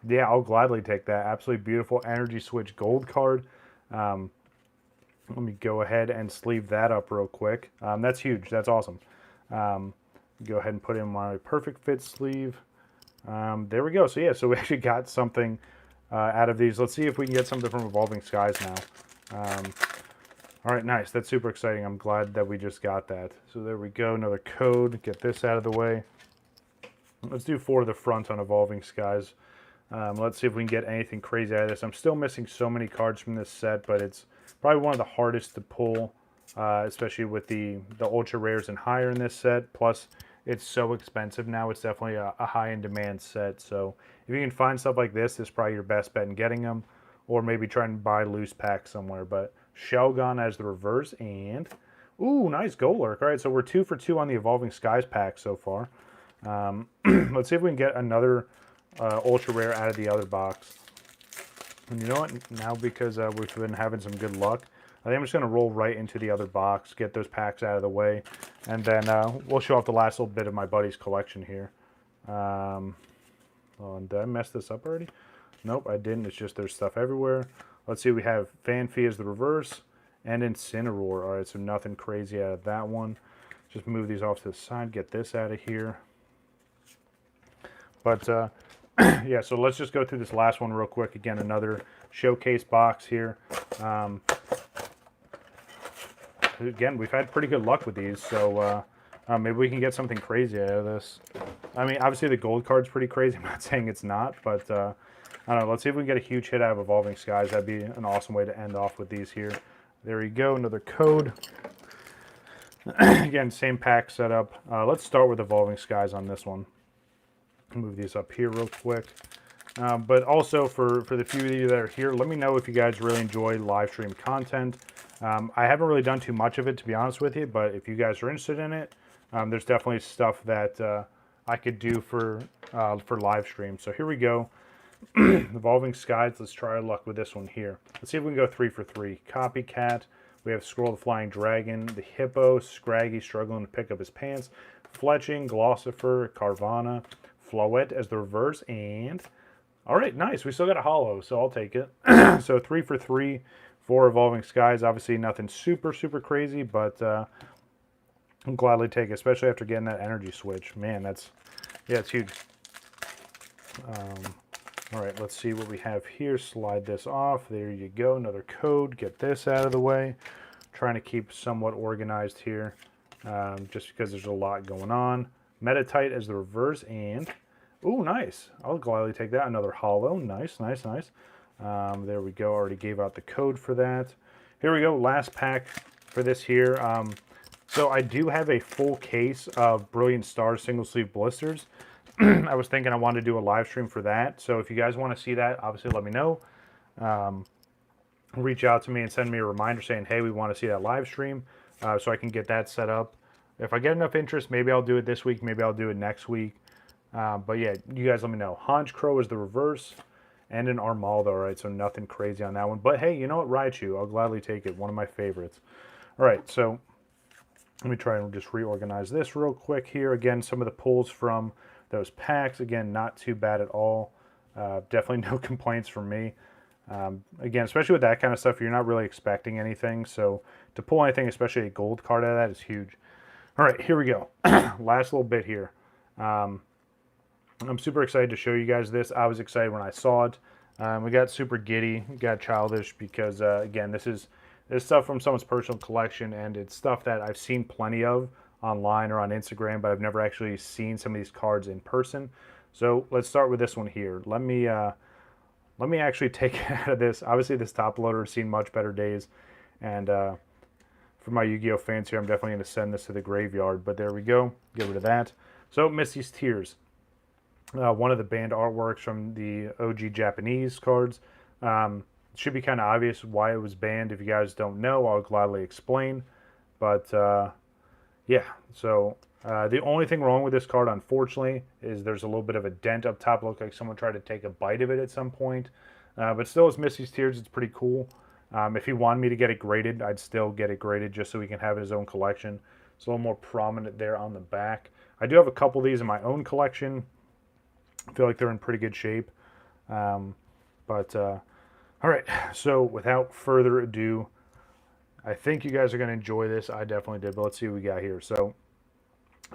yeah, I'll gladly take that. Absolutely beautiful Energy Switch Gold card. Let me go ahead and sleeve that up real quick. That's huge. That's awesome. Go ahead and put in my Perfect Fit sleeve. There we go. So yeah, so we actually got something out of these. Let's see if we can get something from Evolving Skies now. All right, nice. That's super exciting. I'm glad that we just got that. So there we go. Another code. Get this out of the way. Let's do 4 to the front on Evolving Skies. Let's see if we can get anything crazy out of this. I'm still missing so many cards from this set, but it's probably one of the hardest to pull, especially with the ultra rares and higher in this set. Plus, it's so expensive now. It's definitely a high in demand set. So if you can find stuff like this, this is probably your best bet in getting them, or maybe try and buy loose packs somewhere. But Shelgon as the reverse, and ooh, nice Golurk. All right, so we're 2 for 2 on the Evolving Skies pack so far. Let's see if we can get another ultra rare out of the other box. And you know what? Now, because we've been having some good luck, I think I'm just going to roll right into the other box, get those packs out of the way, and then we'll show off the last little bit of my buddy's collection here. Oh, did I mess this up already? Nope, I didn't. It's just there's stuff everywhere. Let's see. We have Fanfi as the reverse and Incineroar. All right, so nothing crazy out of that one. Just move these off to the side, get this out of here. But yeah, so let's just go through this last one real quick. Again, another showcase box here. Again, we've had pretty good luck with these, so maybe we can get something crazy out of this. I mean, obviously the gold card's pretty crazy. I'm not saying it's not, but I don't know. Let's see if we can get a huge hit out of Evolving Skies. That'd be an awesome way to end off with these here. There you go, another code. Again, same pack setup. Let's start with Evolving Skies on this one. Move these up here real quick. But also for the few of you that are here, let me know if you guys really enjoy live stream content. I haven't really done too much of it, to be honest with you, but if you guys are interested in it, there's definitely stuff that I could do for live stream. So here we go. Evolving Skies. Let's try our luck with this one here. Let's see if we can go 3 for 3. Copycat. We have Scroll the Flying Dragon, the Hippo, Scraggy struggling to pick up his pants, Fletching, Glossifer, Carvana, Floette as the reverse, and all right, nice. We still got a holo, so I'll take it. So 3 for 3 for Evolving Skies. Obviously nothing super crazy, but I'll gladly take it, especially after getting that energy switch. Man, it's huge. All right, let's see what we have here. Slide this off. There you go. Another code. Get this out of the way. Trying to keep somewhat organized here, just because there's a lot going on. Metatite as the reverse, and ooh, nice. I'll gladly take that. Another holo. Nice. There we go. Already gave out the code for that. Here we go. Last pack for this here. So I do have a full case of Brilliant Stars single sleeve blisters. I was thinking I wanted to do a live stream for that. So if you guys want to see that, obviously let me know. Reach out to me and send me a reminder saying, hey, we want to see that live stream, so I can get that set up. If I get enough interest, maybe I'll do it this week. Maybe I'll do it next week. But yeah, you guys let me know. Honchkrow is the reverse and an Armaldo, all right? So nothing crazy on that one. But hey, you know what? Raichu, I'll gladly take it. One of my favorites. All right, so let me try and just reorganize this real quick here. Again, some of the pulls from those packs. Again, not too bad at all. Definitely no complaints from me. Again, especially with that kind of stuff, you're not really expecting anything. So to pull anything, especially a gold card out of that, is huge. All right, here we go. Last little bit here. I'm super excited to show you guys this. I was excited when I saw it. We got super giddy, we got childish because, again, this is stuff from someone's personal collection, and it's stuff that I've seen plenty of online or on Instagram, but I've never actually seen some of these cards in person. So let's start with this one here. Let me actually take it out of this. Obviously, this top loader has seen much better days, and for my Yu-Gi-Oh fans here, I'm definitely going to send this to the graveyard. But there we go. Get rid of that. So Misty's Tears. One of the banned artworks from the OG Japanese cards. Should be kind of obvious why it was banned. If you guys don't know, I'll gladly explain. But yeah, so the only thing wrong with this card, unfortunately, is there's a little bit of a dent up top. Looks like someone tried to take a bite of it at some point. But still, it's Misty's Tears. It's pretty cool. If he wanted me to get it graded, I'd still get it graded just so he can have his own collection. It's a little more prominent there on the back. I do have a couple of these in my own collection. I feel like they're in pretty good shape. All right, so without further ado, I think you guys are going to enjoy this. I definitely did, but let's see what we got here. So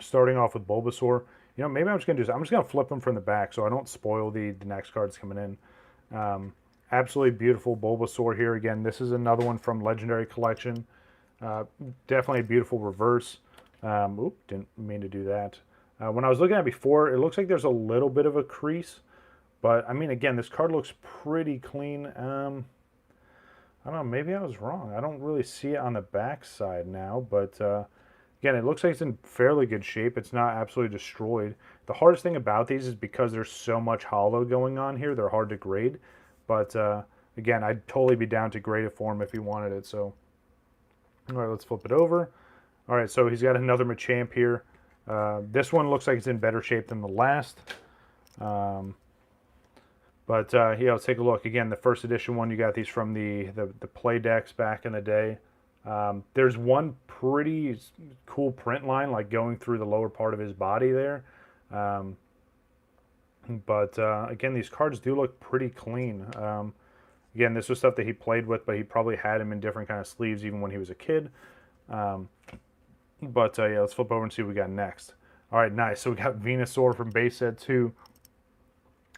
starting off with Bulbasaur. You know, maybe I'm just going to do this. I'm just going to flip them from the back so I don't spoil the next cards coming in. Absolutely beautiful Bulbasaur here. Again, this is another one from Legendary Collection. Definitely a beautiful reverse. Didn't mean to do that. When I was looking at it before, it looks like there's a little bit of a crease. But, I mean, again, this card looks pretty clean. I don't know, maybe I was wrong. I don't really see it on the back side now. But, again, it looks like it's in fairly good shape. It's not absolutely destroyed. The hardest thing about these is because there's so much holo going on here, they're hard to grade. But, again, I'd totally be down to grade it for him if he wanted it. So, all right, let's flip it over. All right, so he's got another Machamp here. This one looks like it's in better shape than the last. Yeah, let's take a look. Again, the first edition one, you got these from the play decks back in the day. There's one pretty cool print line, like going through the lower part of his body there. Again, these cards do look pretty clean. Again, this was stuff that he played with, but he probably had him in different kind of sleeves even when he was a kid. But yeah, let's flip over and see what we got next. All right, nice. So we got Venusaur from base set 2.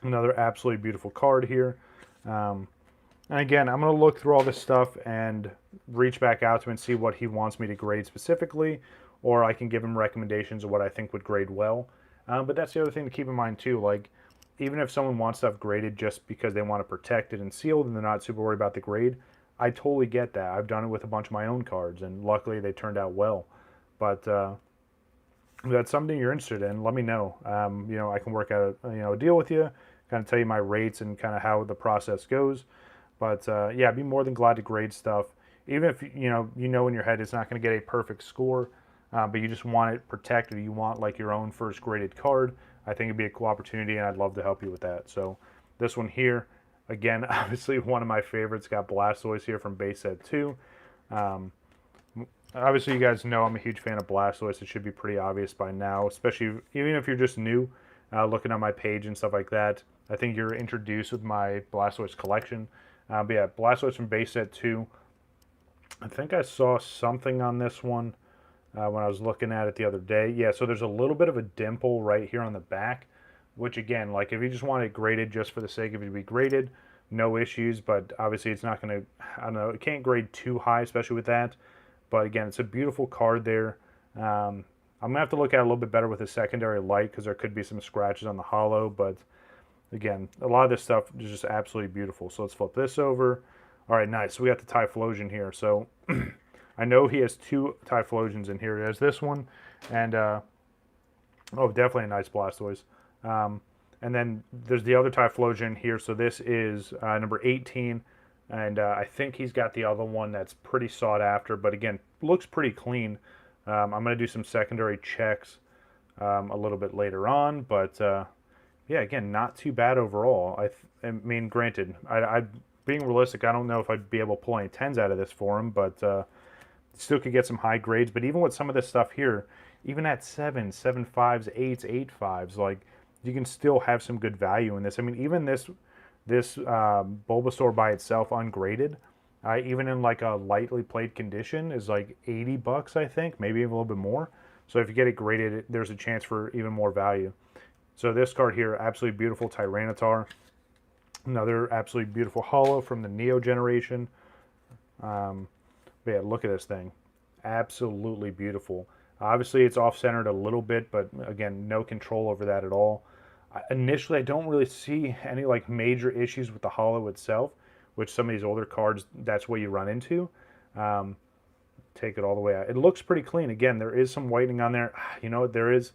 Another absolutely beautiful card here. Um, and again, I'm going to look through all this stuff and reach back out to him and see what he wants me to grade specifically, or I can give him recommendations of what I think would grade well. But that's the other thing to keep in mind too. Like, even if someone wants stuff graded just because they want to protect it and sealed and they're not super worried about the grade, I totally get that. I've done it with a bunch of my own cards, and luckily they turned out well. But if that's something you're interested in, let me know. I can work out a deal with you, kind of tell you my rates and kind of how the process goes. But yeah, I'd be more than glad to grade stuff, even if you know in your head it's not going to get a perfect score, but you just want it protected. You want like your own first graded card. I think it'd be a cool opportunity, and I'd love to help you with that. So this one here, again, obviously one of my favorites. Got Blastoise here from base set 2. Um, Obviously, you guys know I'm a huge fan of Blastoise. It should be pretty obvious by now, especially even if you're just new, looking at my page and stuff like that. I think you're introduced with my Blastoise collection. But yeah, Blastoise from base set 2. I think I saw something on this one when I was looking at it the other day. Yeah, so there's a little bit of a dimple right here on the back, which again, like if you just want it graded just for the sake of it to be graded, no issues. But obviously, it's not going to, I don't know, it can't grade too high, especially with that. But again, it's a beautiful card there. I'm going to have to look at it a little bit better with the secondary light because there could be some scratches on the hollow. But again, a lot of this stuff is just absolutely beautiful. So let's flip this over. All right, nice. So we got the Typhlosion here. So I know he has 2 Typhlosions in here. He has this one and, oh, definitely a nice Blastoise. And then there's the other Typhlosion here. So this is number 18. And I think he's got the other one that's pretty sought after, but again, looks pretty clean. I'm going to do some secondary checks a little bit later on, but yeah, again, not too bad overall. I mean, granted, being realistic, I don't know if I'd be able to pull any 10s out of this for him, but still could get some high grades. But even with some of this stuff here, even at 7s, 7.5s, 8s, 8.5s, like you can still have some good value in this. I mean, even this Bulbasaur by itself ungraded, even in like a lightly played condition, is like $80, I think, maybe even a little bit more. So if you get it graded, there's a chance for even more value. So this card here, absolutely beautiful Tyranitar. Another absolutely beautiful holo from the Neo generation. But yeah, look at this thing. Absolutely beautiful. Obviously, it's off-centered a little bit, but again, no control over that at all. Initially, I don't really see any like major issues with the holo itself, which some of these older cards, that's what you run into. Take it all the way out. It looks pretty clean. Again, there is some whitening on there. You know what there is?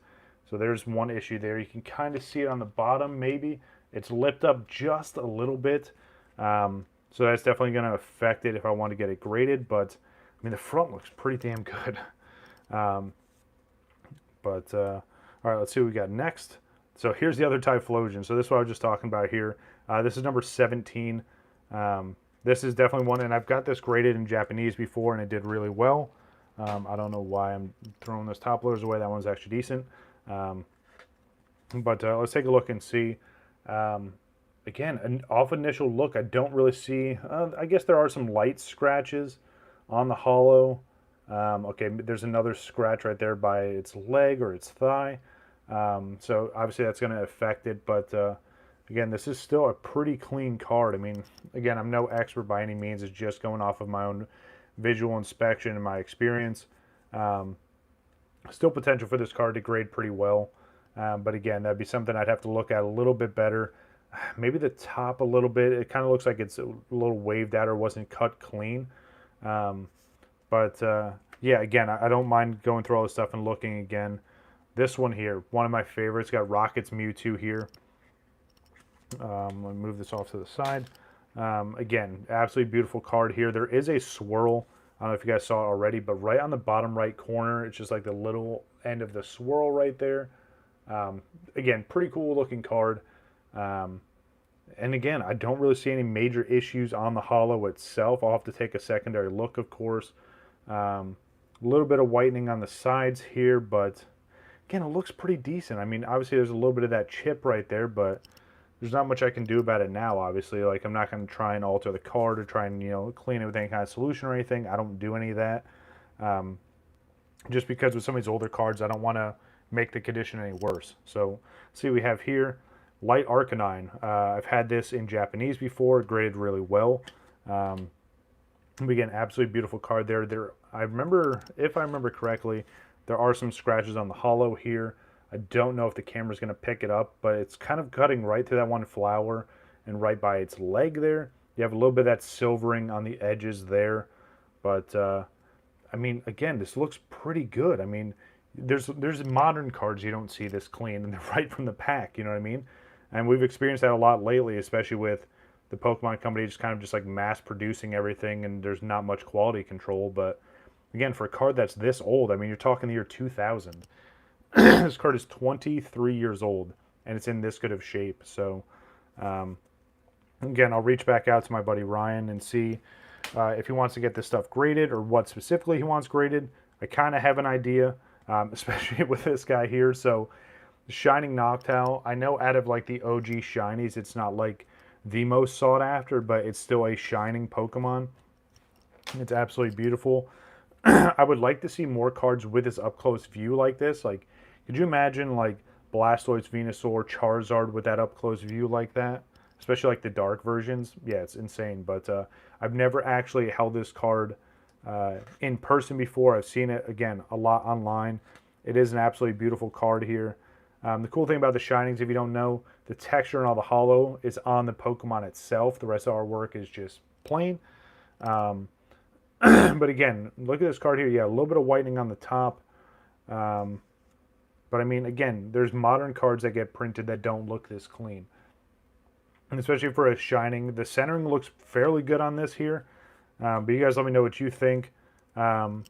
So there's one issue there. You can kind of see it on the bottom, maybe. It's lipped up just a little bit. So that's definitely going to affect it if I want to get it graded. But, I mean, the front looks pretty damn good. All right, let's see what we got next. So here's the other Typhlosion. So this is what I was just talking about here. This is number 17. This is definitely one, and I've got this graded in Japanese before, and it did really well. I don't know why I'm throwing those top loaders away. That one's actually decent. Let's take a look and see. Again, off initial look, I don't really see. I guess there are some light scratches on the holo. Okay, there's another scratch right there by its leg or its thigh. So obviously that's going to affect it, but again, this is still a pretty clean card. I mean, again, I'm no expert by any means. It's just going off of my own visual inspection and my experience. Still potential for this card to grade pretty well, but again, that'd be something I'd have to look at a little bit better. Maybe the top a little bit. It kind of looks like it's a little waved out or wasn't cut clean. Yeah, again, I don't mind going through all this stuff and looking again. This one here, one of my favorites, got Rocket's Mewtwo here. Let me move this off to the side. Again, absolutely beautiful card here. There is a swirl. I don't know if you guys saw it already, but right on the bottom right corner, it's just like the little end of the swirl right there. Again, pretty cool looking card. And again, I don't really see any major issues on the holo itself. I'll have to take a secondary look, of course. A little bit of whitening on the sides here, but again, it looks pretty decent. I mean, obviously there's a little bit of that chip right there, but there's not much I can do about it now, obviously. Like, I'm not going to try and alter the card or try and, clean it with any kind of solution or anything. I don't do any of that. just because with some of these older cards, I don't want to make the condition any worse. So, see, we have here Light Arcanine. I've had this in Japanese before, graded really well. We get an absolutely beautiful card there. I remember, if I remember correctly, there are some scratches on the hollow here. I don't know if the camera's going to pick it up, but it's kind of cutting right through that one flower and right by its leg there. You have a little bit of that silvering on the edges there, but I mean, again, this looks pretty good. I mean, there's modern cards you don't see this clean, and they're right from the pack. You know what I mean? And we've experienced that a lot lately, especially with the Pokemon company just kind of just like mass producing everything, and there's not much quality control. But again, for a card that's this old, I mean, you're talking the year 2000. This card is 23 years old, and it's in this good of shape. So, again, I'll reach back out to my buddy Ryan and see if he wants to get this stuff graded or what specifically he wants graded. I kind of have an idea, especially with this guy here. So, Shining Noctowl, I know out of like the OG shinies, it's not like the most sought after, but it's still a shining Pokemon. It's absolutely beautiful. I would like to see more cards with this up close view like this. Like, could you imagine like Blastoise, Venusaur, Charizard with that up close view like that? Especially like the dark versions. Yeah, it's insane. But I've never actually held this card in person before. I've seen it, again, a lot online. It is an absolutely beautiful card here. The cool thing about the Shinings, if you don't know, the texture and all the hollow is on the Pokemon itself. The rest of our work is just plain. But again, look at this card here. Yeah, a little bit of whitening on the top. But I mean, again, there's modern cards that get printed that don't look this clean. And especially for a Shining, the centering looks fairly good on this here. But you guys let me know what you think. Kind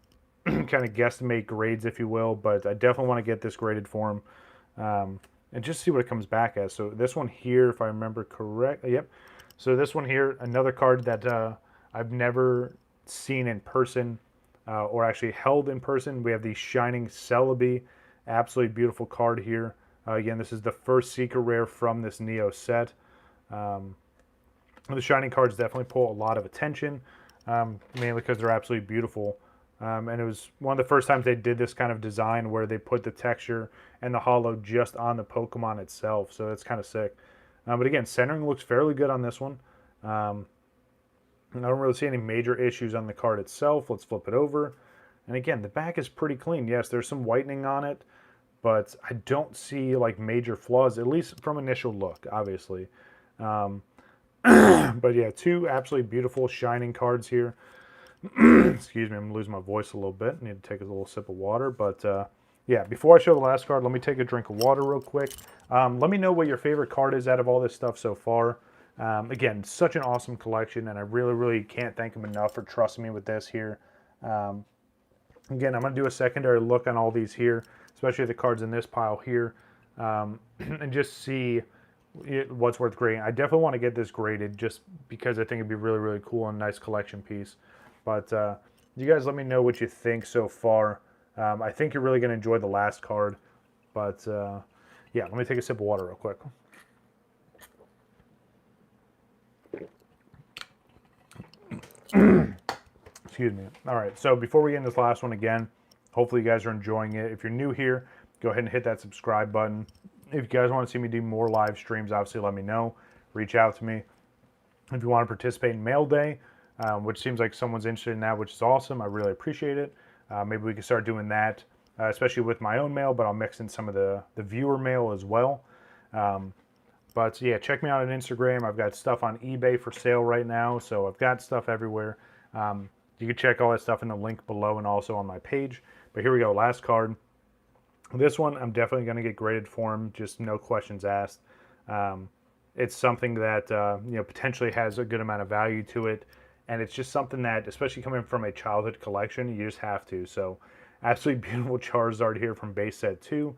of guesstimate grades, if you will. But I definitely want to get this graded for him. And just see what it comes back as. So this one here, if I remember correctly, yep. So this one here, another card that I've never seen in person or actually held in person. We have the Shining Celebi, absolutely beautiful card here. Again, this is the first Secret Rare from this Neo set. The Shining cards definitely pull a lot of attention, mainly because they're absolutely beautiful. And it was one of the first times they did this kind of design where they put the texture and the hollow just on the Pokemon itself. So it's kind of sick. But again, centering looks fairly good on this one. I don't really see any major issues on the card itself. Let's flip it over. And again, the back is pretty clean. Yes, there's some whitening on it, but I don't see like major flaws, at least from initial look, obviously. But yeah, two absolutely beautiful Shining cards here. Excuse me, I'm losing my voice a little bit. I need to take a little sip of water. But yeah, before I show the last card, let me take a drink of water real quick. Let me know what your favorite card is out of all this stuff so far. Again, such an awesome collection, and I really, really can't thank them enough for trusting me with this here. Again, I'm going to do a secondary look on all these here, especially the cards in this pile here, and just see what's worth grading. I definitely want to get this graded just because I think it'd be really, really cool and a nice collection piece. But you guys let me know what you think so far. I think you're really going to enjoy the last card. But yeah, let me take a sip of water real quick. Excuse me. All right, so before we get into this last one again, hopefully you guys are enjoying it. If you're new here, go ahead and hit that subscribe button. If you guys want to see me do more live streams, obviously let me know. Reach out to me. If you want to participate in Mail Day, which seems like someone's interested in that, which is awesome. I really appreciate it. Maybe we can start doing that, especially with my own mail, but I'll mix in some of the viewer mail as well. But yeah, check me out on Instagram. I've got stuff on eBay for sale right now, so I've got stuff everywhere. You can check all that stuff in the link below and also on my page. But here we go, last card. This one, I'm definitely going to get graded for him, just no questions asked. It's something that potentially has a good amount of value to it. And it's just something that, especially coming from a childhood collection, you just have to. So, absolutely beautiful Charizard here from base set 2.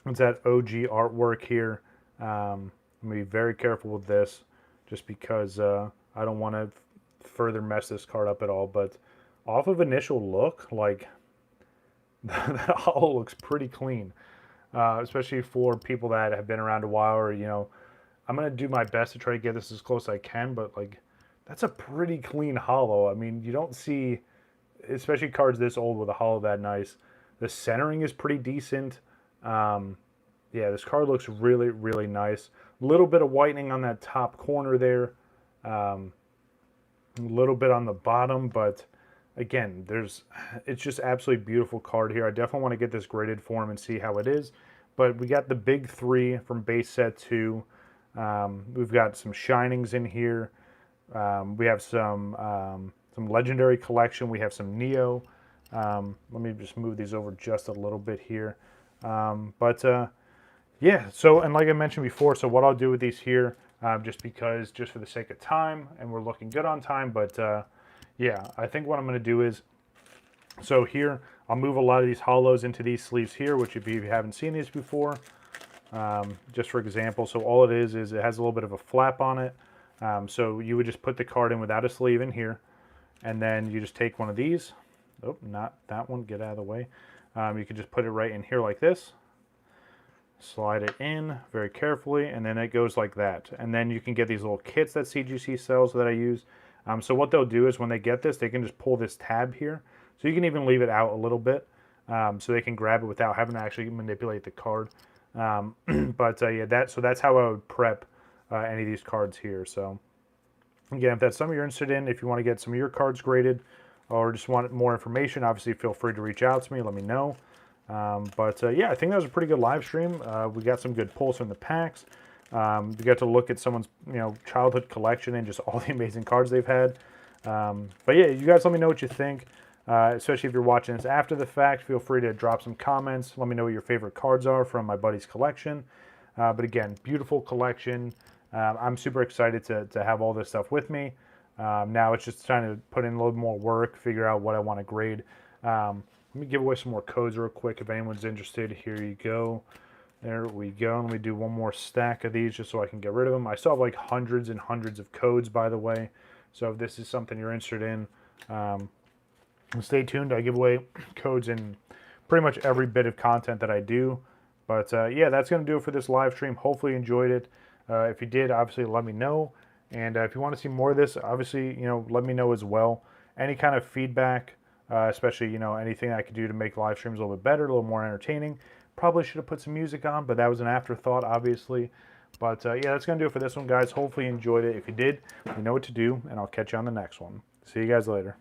It's that OG artwork here. I'm going to be very careful with this just because I don't want to further mess this card up at all. But off of initial look, like, that hollow looks pretty clean. Especially for people that have been around a while or, I'm going to do my best to try to get this as close as I can, but, like, that's a pretty clean hollow. I mean, you don't see especially cards this old with a holo that nice. The centering is pretty decent. Yeah, this card looks really, really nice. A little bit of whitening on that top corner there. A little bit on the bottom, but again, it's just absolutely beautiful card here. I definitely want to get this graded for him and see how it is. But we got the big three from base set 2. We've got some shinings in here. We have some legendary collection. We have some Neo. Let me just move these over just a little bit here. Yeah, so, and like I mentioned before, so what I'll do with these here, just for the sake of time, and we're looking good on time, but yeah, I think what I'm going to do is, so here, I'll move a lot of these holos into these sleeves here, which if you haven't seen these before, just for example, so all it is it has a little bit of a flap on it, so you would just put the card in without a sleeve in here, and then you just take one of these, oh, not that one, get out of the way, you can just put it right in here like this, slide it in very carefully, and then it goes like that. And then you can get these little kits that CGC sells that I use. So what they'll do is when they get this, they can just pull this tab here. So you can even leave it out a little bit, so they can grab it without having to actually manipulate the card. Yeah, that's how I would prep any of these cards here. So again, if that's something you're interested in, if you want to get some of your cards graded or just want more information, obviously feel free to reach out to me, let me know. Yeah, I think that was a pretty good live stream. We got some good pulls from the packs. We got to look at someone's childhood collection and just all the amazing cards they've had. But yeah, you guys let me know what you think, especially if you're watching this after the fact. Feel free to drop some comments. Let me know what your favorite cards are from my buddy's collection. But again, beautiful collection. I'm super excited to have all this stuff with me. Now it's just trying to put in a little more work, figure out what I want to grade. Let me give away some more codes real quick if anyone's interested. Here you go. There we go. Let me do one more stack of these just so I can get rid of them. I still have like hundreds and hundreds of codes, by the way. So if this is something you're interested in, stay tuned. I give away codes in pretty much every bit of content that I do. But yeah, that's going to do it for this live stream. Hopefully you enjoyed it. If you did, obviously let me know. And if you want to see more of this, obviously, let me know as well. Any kind of feedback, especially, anything I could do to make live streams a little bit better, a little more entertaining. Probably should have put some music on, but that was an afterthought, obviously. But yeah, that's going to do it for this one, guys. Hopefully you enjoyed it. If you did, you know what to do, and I'll catch you on the next one. See you guys later.